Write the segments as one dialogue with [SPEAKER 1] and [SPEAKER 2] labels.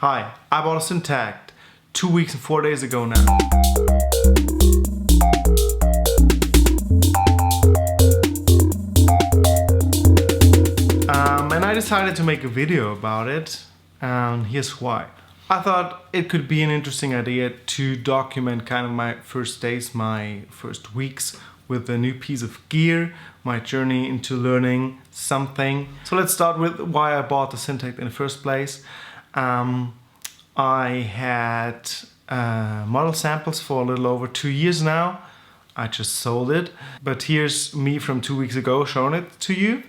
[SPEAKER 1] Hi, I bought a Syntakt 2 weeks and 4 days ago now. And I decided to make a video about it, and here's why. I thought it could be an interesting idea to document kind of my first days, my first weeks with a new piece of gear, my journey into learning something. So let's start with why I bought the Syntakt in the first place. I had model samples for a little over 2 years now. I just sold it, but here's me from 2 weeks ago showing it to you.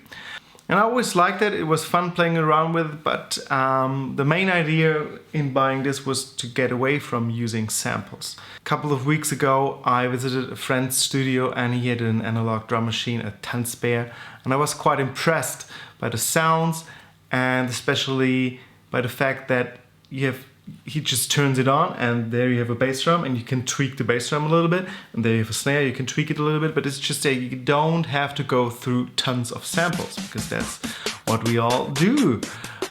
[SPEAKER 1] And I always liked it. It was fun playing around with it, but the main idea in buying this was to get away from using samples. A couple of weeks ago I visited a friend's studio and he had an analog drum machine, a 10 spare, and I was quite impressed by the sounds and especially by the fact that he just turns it on and there you have a bass drum and you can tweak the bass drum a little bit, and there you have a snare, you can tweak it a little bit, but it's just that you don't have to go through tons of samples, because that's what we all do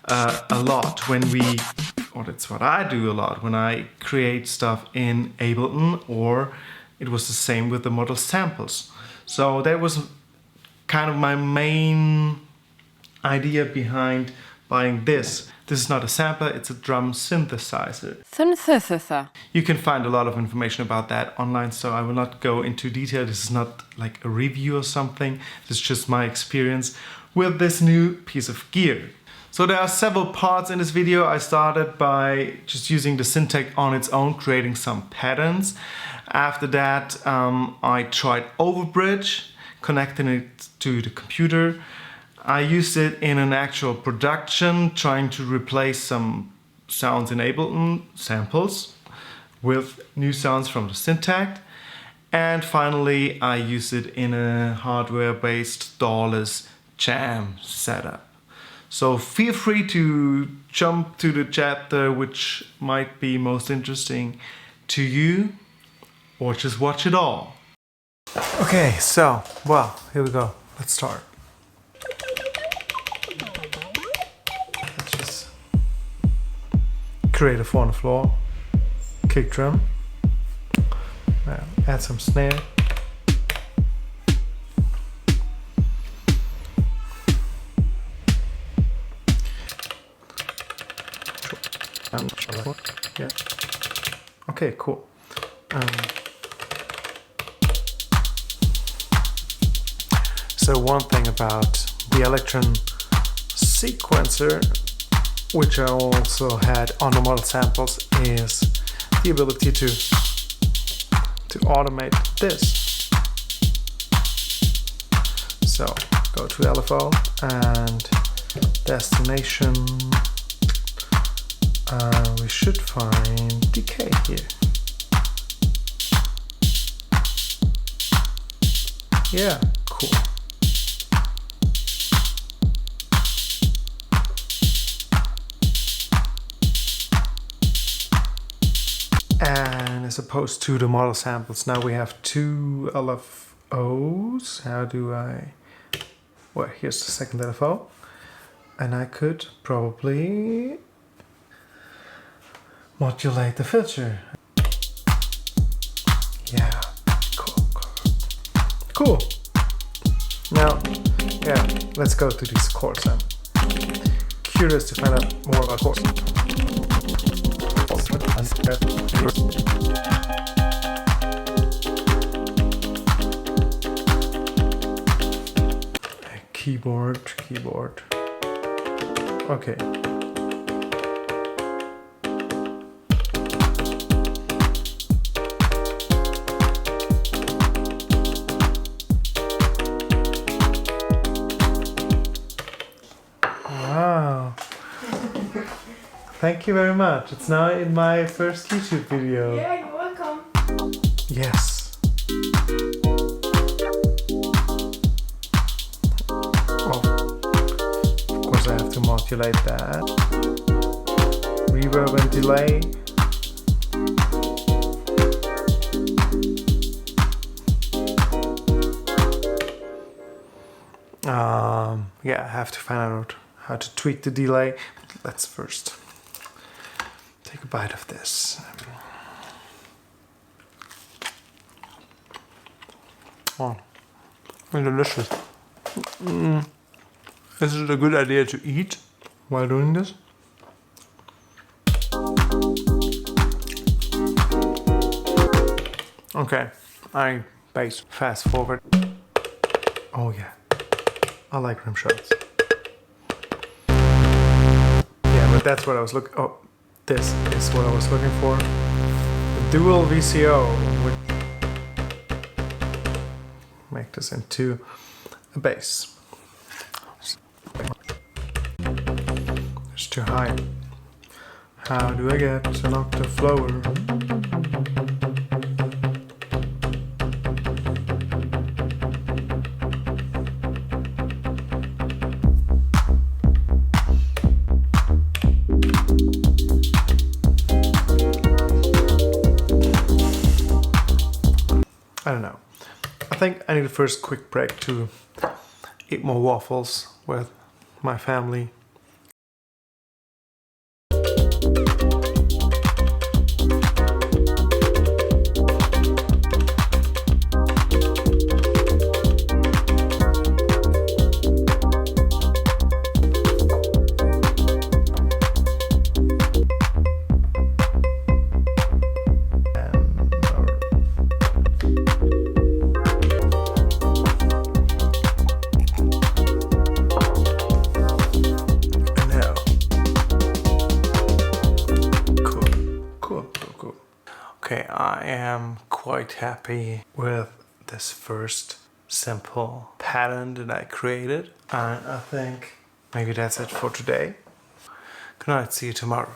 [SPEAKER 1] a lot when or that's what I do a lot when I create stuff in Ableton, or it was the same with the model samples. So that was kind of my main idea behind buying this. This is not a sampler, it's a drum synthesizer. You can find a lot of information about that online, so I will not go into detail. This is not like a review or something. This is just my experience with this new piece of gear. So there are several parts in this video. I started by just using the Syntakt on its own, creating some patterns. After that, I tried Overbridge, connecting it to the computer. I used it in an actual production, trying to replace some sounds in Ableton samples with new sounds from the Syntakt. And finally, I used it in a hardware-based Dawless jam setup. So feel free to jump to the chapter which might be most interesting to you, or just watch it all. Okay, so, well, here we go. Let's start. Create a 4 on the floor, kick drum, add some snare, yeah, okay, cool. So one thing about the Elektron sequencer, which I also had on the model samples, is the ability to automate this. So go to LFO and destination. We should find decay here. Yeah, cool. And as opposed to the model samples, now we have 2 LFOs. How do I... Well, here's the second LFO. And I could probably modulate the filter. Yeah, cool. Now, yeah, let's go to these chords. I'm curious to find out more about chords. Keyboard. Okay. Wow. Thank you very much. It's now in my first YouTube video.
[SPEAKER 2] Yeah, you're welcome.
[SPEAKER 1] Yes. Well, of course I have to modulate that. Reverb and delay. Yeah, I have to find out how to tweak the delay. Let's first take a bite of this. Oh, delicious. Is it a good idea to eat while doing this? Okay, I bass fast forward. Oh yeah, I like rim shots. Yeah, but that's what I was looking. Oh, this is what I was looking for. The dual VCO would make this into a bass. It's too high. How do I get an octave lower? I don't know. I think I need a first quick break to eat more waffles with my family. Okay, I am quite happy with this first simple pattern that I created, and I think maybe that's it for today. Good night, see you tomorrow.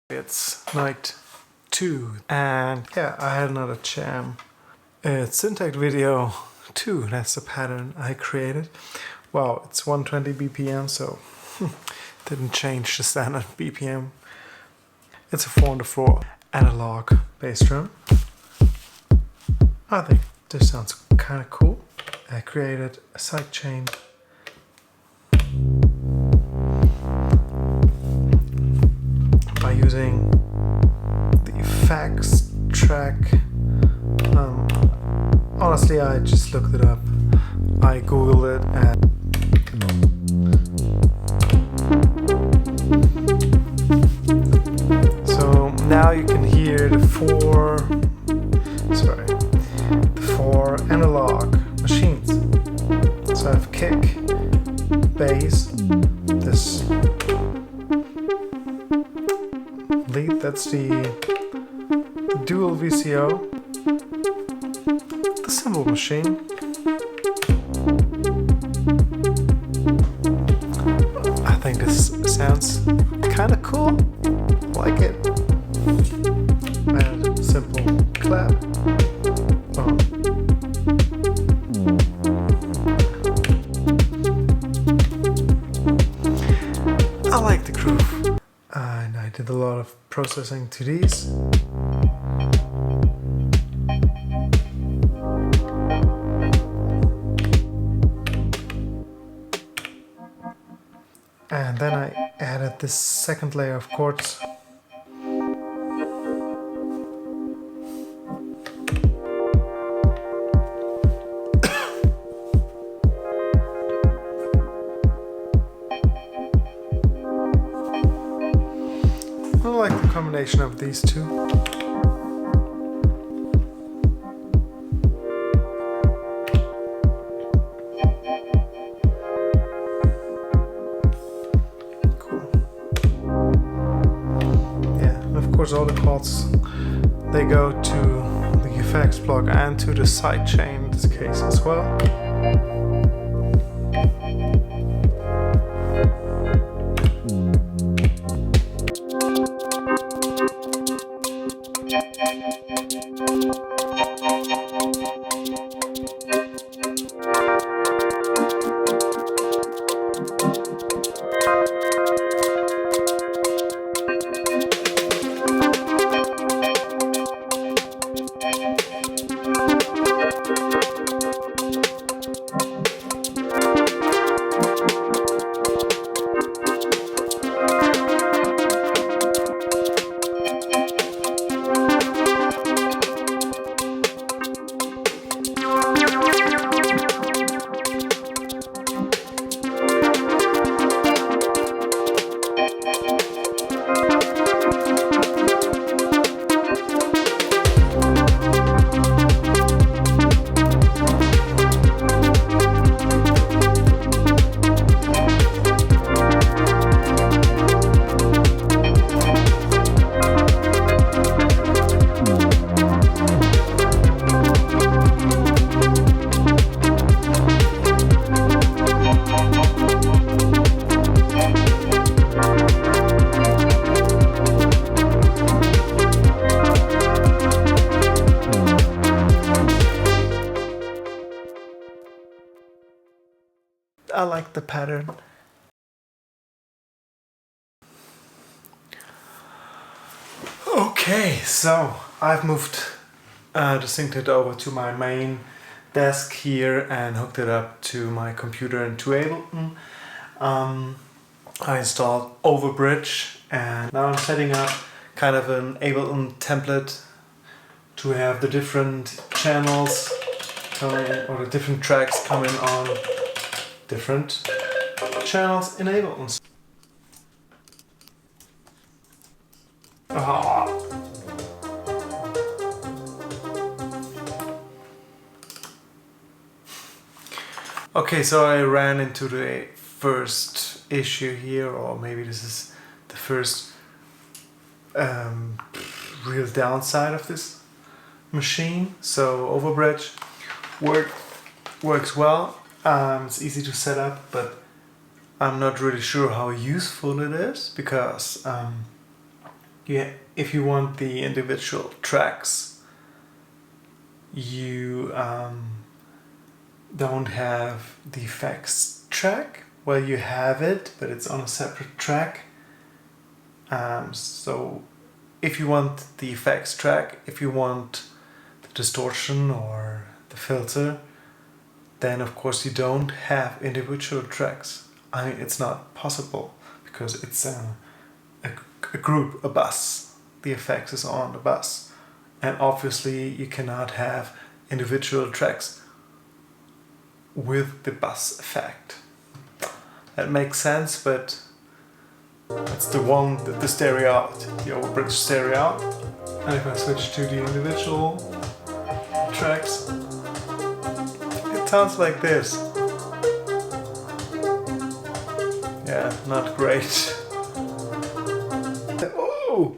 [SPEAKER 1] It's night 2, and yeah, I had another jam. It's Syntakt video 2, that's the pattern I created. Wow, it's 120 BPM, so didn't change the standard BPM. It's a 4-on-the-floor analog bass drum. I think this sounds kind of cool. I created a sidechain by using the effects track. Honestly, I just looked it up. I googled it and now you can hear the four analog machines. So I have kick, bass, this lead, that's the dual VCO, the cymbal machine, I think this sounds kind of cool, I like it. And simple clap. Oh. I like the groove. And I did a lot of processing to these. And then I added this second layer of chords. I like the combination of these two. Cool. Yeah, and of course all the chords, they go to the effects block and to the sidechain in this case as well. I like the pattern. Okay, so I've moved the Syntakt over to my main desk here and hooked it up to my computer and to Ableton. I installed Overbridge and now I'm setting up kind of an Ableton template to have the different channels coming, or the different tracks coming on different channels in Ableton. Okay, so I ran into the first issue here, or maybe this is the first real downside of this machine. So Overbridge works well. It's easy to set up, but I'm not really sure how useful it is, because if you want the individual tracks, you don't have the effects track. Well, you have it, but it's on a separate track. So if you want the effects track, if you want the distortion or the filter, then of course you don't have individual tracks. I mean, it's not possible because it's a group, a bus. The effects is on the bus, and obviously you cannot have individual tracks with the bus effect. That makes sense, but that's the stereo out, the Overbridge stereo out. And if I switch to the individual tracks, it sounds like this. Yeah, not great. Oh!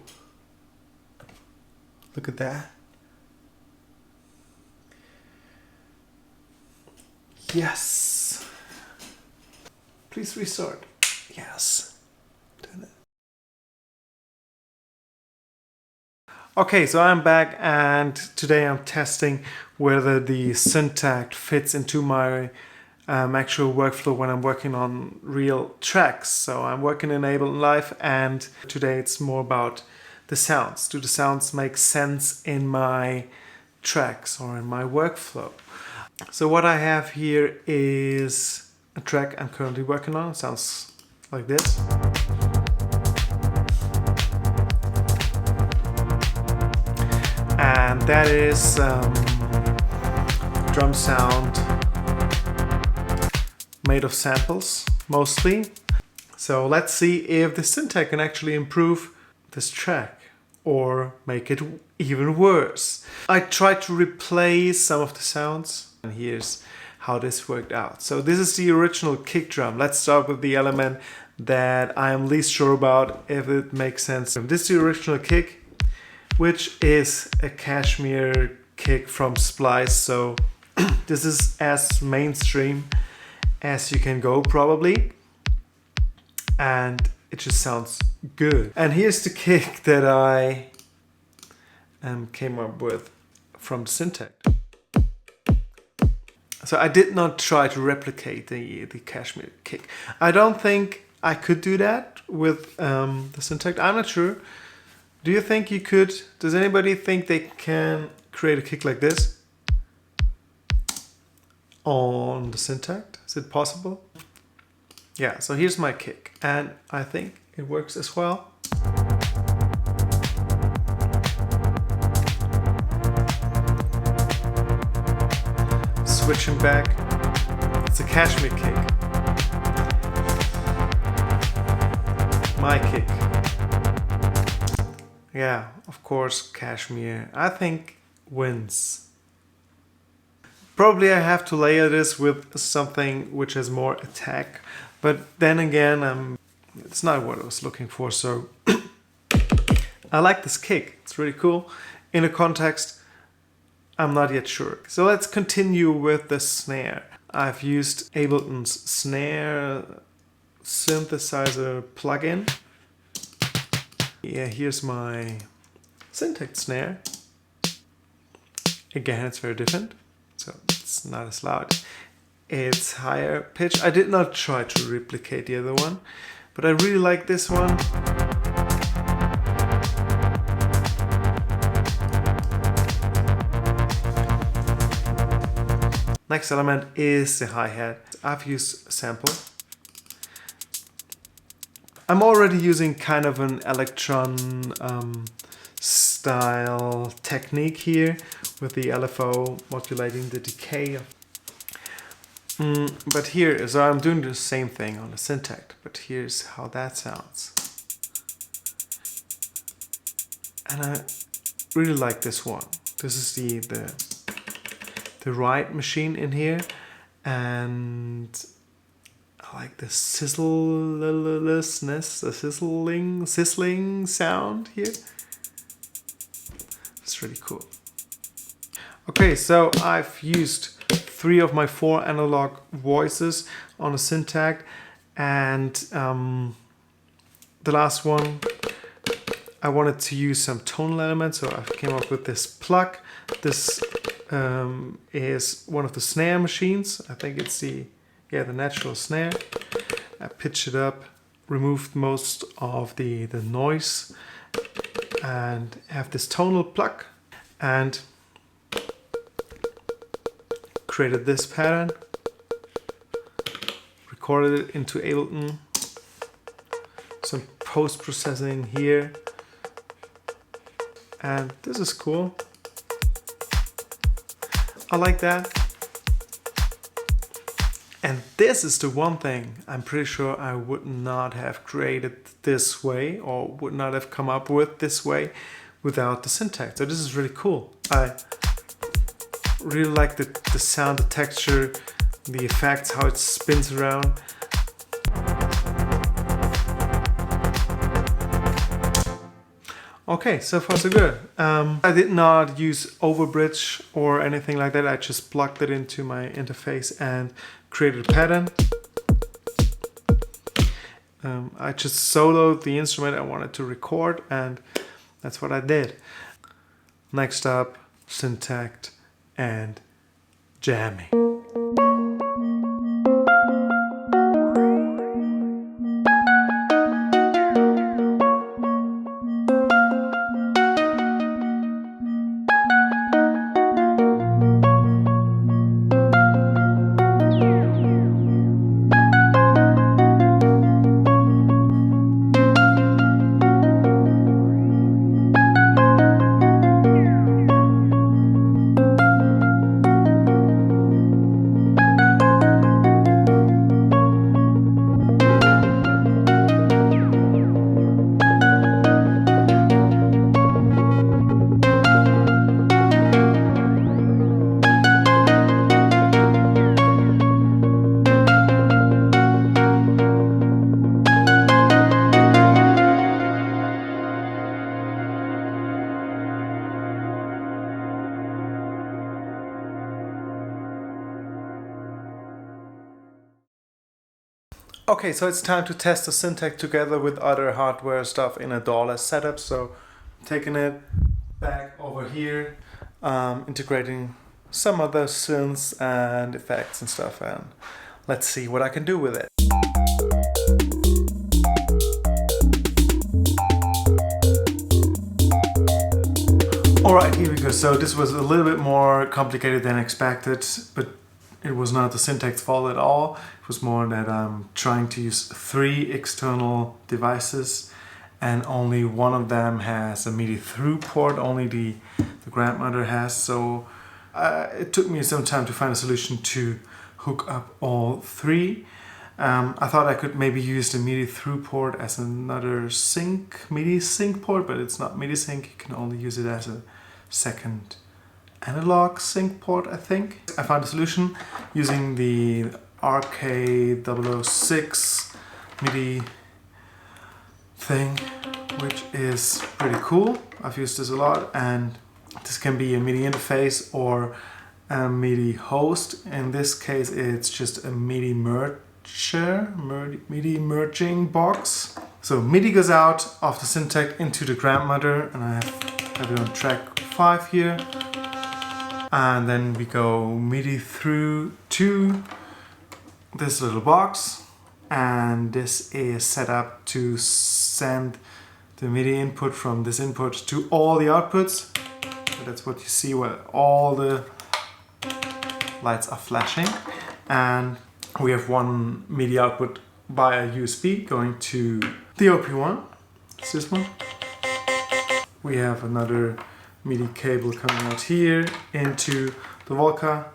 [SPEAKER 1] Look at that. Yes. Please restart. Yes. Doing it. Okay, so I'm back, and today I'm testing whether the Syntakt fits into my actual workflow when I'm working on real tracks. So I'm working in Ableton Live, and today it's more about the sounds. Do the sounds make sense in my tracks or in my workflow? So what I have here is a track I'm currently working on. It sounds like this. And that is drum sound made of samples, mostly. So let's see if the Syntakt can actually improve this track or make it even worse. I tried to replace some of the sounds, and here's how this worked out. So this is the original kick drum. Let's start with the element that I am least sure about if it makes sense. This is the original kick, which is a Cashmere kick from Splice. So this is as mainstream as you can go, probably. And it just sounds good. And here's the kick that I came up with from Syntakt. So I did not try to replicate the Cashmere kick. I don't think I could do that with the Syntakt. I'm not sure. Do you think you could? Does anybody think they can create a kick like this on the Syntakt? Is it possible? Yeah, so here's my kick, and I think it works as well. Switching back, it's a Cashmere kick. My kick. Yeah, of course, Cashmere, I think, wins. Probably I have to layer this with something which has more attack, but then again, it's not what I was looking for, so I like this kick, it's really cool. In a context, I'm not yet sure. So let's continue with the snare. I've used Ableton's snare synthesizer plugin. Yeah, here's my Syntakt snare. Again, it's very different, so it's not as loud. it's higher pitch. I did not try to replicate the other one, but I really like this one. Next element is the hi-hat. I've used a sample. I'm already using kind of an Elektron style technique here with the LFO modulating the decay. But here, so I'm doing the same thing on the Syntakt, but here's how that sounds. And I really like this one. This is the right machine in here, and I like the sizzlelessness, the sizzling sound here. It's really cool. Okay, so I've used 3 of my 4 analog voices on a Syntakt, and the last one I wanted to use some tonal elements, so I came up with this plug. This is one of the snare machines. I think it's the natural snare. I pitched it up, removed most of the noise, and have this tonal plug, and created this pattern, recorded it into Ableton, some post-processing here, and this is cool. I like that. And this is the one thing I'm pretty sure I would not have created this way, or would not have come up with this way without the Syntakt. So this is really cool. I really like the sound, the texture, the effects, how it spins around. Okay, so far so good. I did not use Overbridge or anything like that. I just plugged it into my interface and created a pattern. I just soloed the instrument I wanted to record, and that's what I did. Next up, Syntakt and jamming. Okay, so it's time to test the Syntakt together with other hardware stuff in a Dawless setup. So I'm taking it back over here, integrating some other synths and effects and stuff, and let's see what I can do with it. Alright, here we go. So this was a little bit more complicated than expected, but it was not the Syntakt's fault at all. It was more that I'm trying to use 3 external devices, and only one of them has a MIDI through port, only the grandmother has. So it took me some time to find a solution to hook up all 3. I thought I could maybe use the MIDI through port as another MIDI sync port, but it's not MIDI sync. You can only use it as a second analog sync port, I think. I found a solution using the RK006 MIDI thing, which is pretty cool. I've used this a lot, and this can be a MIDI interface or a MIDI host. In this case, it's just a MIDI MIDI merging box. So MIDI goes out of the Syntakt into the grandmother, and I have it on track 5 here. And then we go MIDI through to this little box, and this is set up to send the MIDI input from this input to all the outputs. So that's what you see where all the lights are flashing. And we have one MIDI output via USB going to the OP1. It's this one. We have another MIDI cable coming out here into the Volca.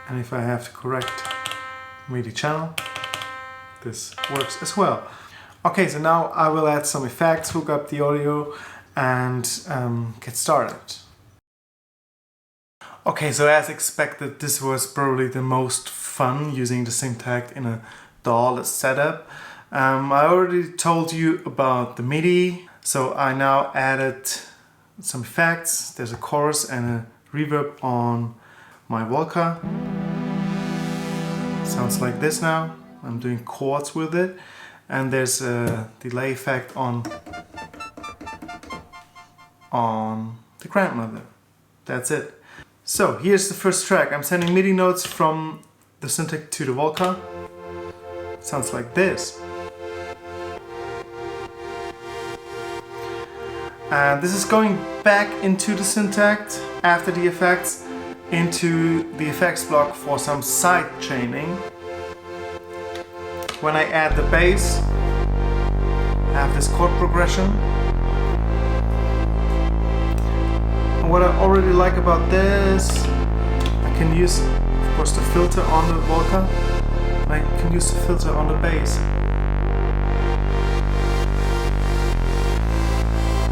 [SPEAKER 1] And if I have the correct MIDI channel, this works as well. Okay, so now I will add some effects, hook up the audio, and get started. Okay, so as expected, this was probably the most fun using the Syntakt in a Dawless setup. I already told you about the MIDI, so I now added some effects. There's a chorus and a reverb on my Volca. Sounds like this now. I'm doing chords with it, and there's a delay effect on the grandmother. That's it. So here's the first track. I'm sending MIDI notes from the Syntakt to the Volca. Sounds like this. And this is going back into the Syntakt after the effects, into the effects block for some side chaining. When I add the bass, I have this chord progression. And what I already like about this, I can use, of course, the filter on the Volca, and I can use the filter on the bass.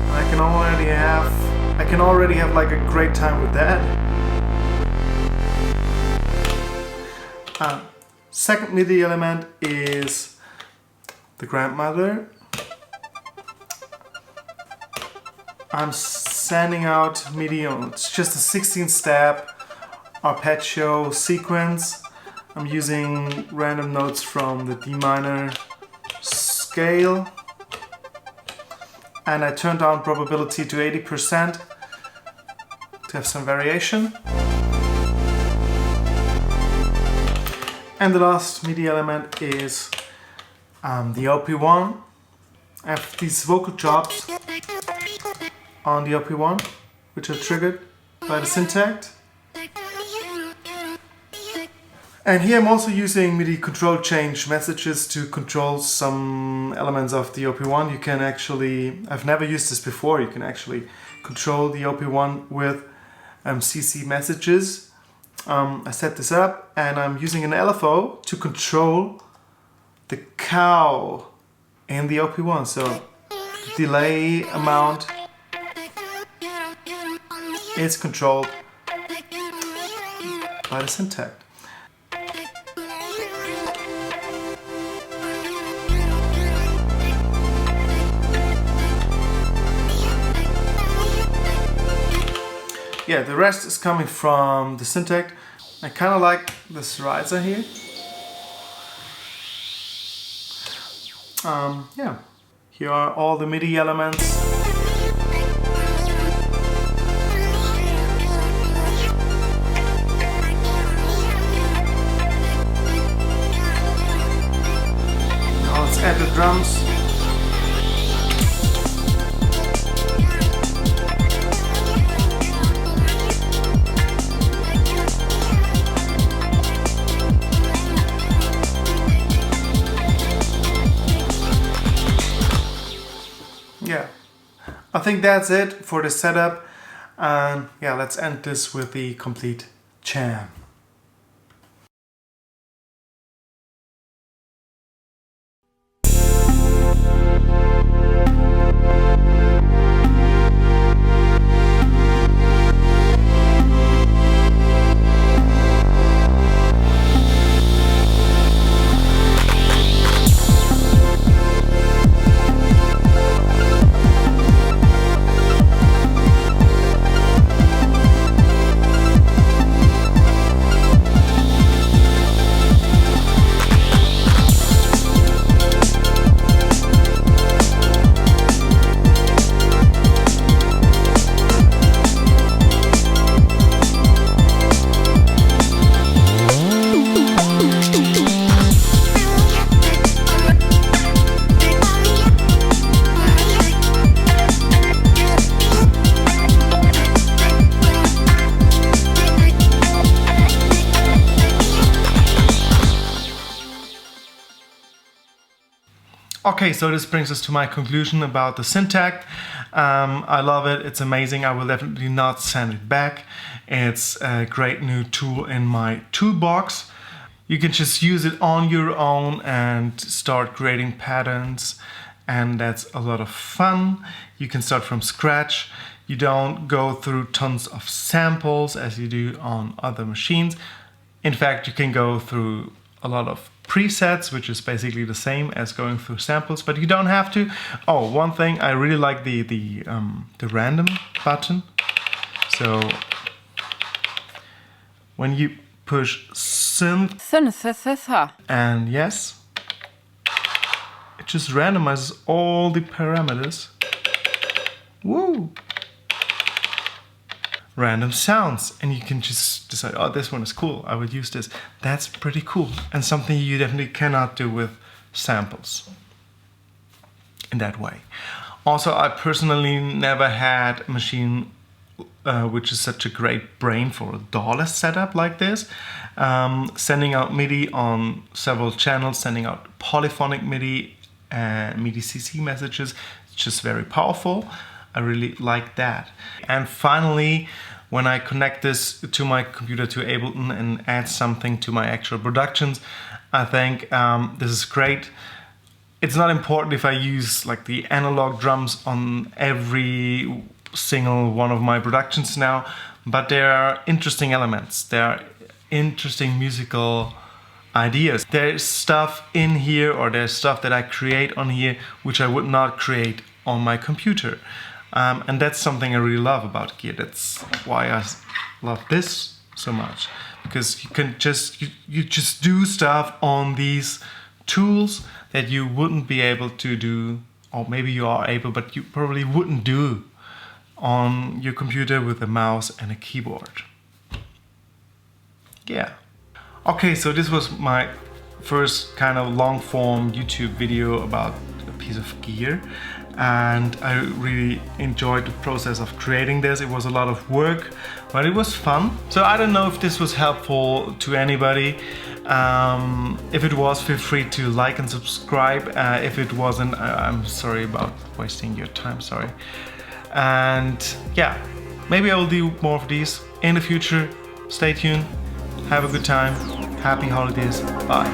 [SPEAKER 1] And I can already have like a great time with that. Second MIDI element is the grandmother. I'm sending out MIDI on, it's just a 16-step arpeggio sequence. I'm using random notes from the D minor scale, and I turned down probability to 80% to have some variation. And the last MIDI element is the OP1. I have these vocal chops on the OP1, which are triggered by the Syntakt. And here I'm also using MIDI control change messages to control some elements of the OP1. You can actually, I've never used this before, you can actually control the OP1 with CC messages. I set this up and I'm using an LFO to control the cow in the OP1. So the delay amount is controlled by the Syntakt. Yeah, the rest is coming from the Syntakt. I kind of like this riser here. Yeah, here are all the MIDI elements. Now let's add the drums. Yeah, I think that's it for the setup, and yeah, let's end this with the complete jam. Okay, so this brings us to my conclusion about the Syntakt. I love it, it's amazing. I will definitely not send it back. It's a great new tool in my toolbox. You can just use it on your own and start creating patterns, and that's a lot of fun. You can start from scratch. You don't go through tons of samples as you do on other machines. In fact, you can go through a lot of presets, which is basically the same as going through samples, but you don't have to. Oh, one thing, I really like the random button. So when you push synth and yes, it just randomizes all the parameters. Woo! Random sounds, and you can just decide, oh, this one is cool, I would use this. That's pretty cool, and something you definitely cannot do with samples in that way. Also, I personally never had a machine which is such a great brain for a Dawless setup like this. Sending out MIDI on several channels, sending out polyphonic MIDI and MIDI CC messages, it's just very powerful. I really like that. And finally, when I connect this to my computer, to Ableton, and add something to my actual productions, I think this is great. It's not important if I use like the analog drums on every single one of my productions now, but there are interesting elements. There are interesting musical ideas. There's stuff in here, or there's stuff that I create on here which I would not create on my computer. And that's something I really love about gear. That's why I love this so much, because you can just you just do stuff on these tools that you wouldn't be able to do, or maybe you are able, but you probably wouldn't do on your computer with a mouse and a keyboard. Yeah. Okay, so this was my first kind of long form YouTube video about a piece of gear, and I really enjoyed the process of creating this. It was a lot of work, but it was fun. So I don't know if this was helpful to anybody. If it was, feel free to like and subscribe. If it wasn't, I'm sorry about wasting your time, sorry. And yeah, maybe I will do more of these in the future. Stay tuned, have a good time, happy holidays, bye.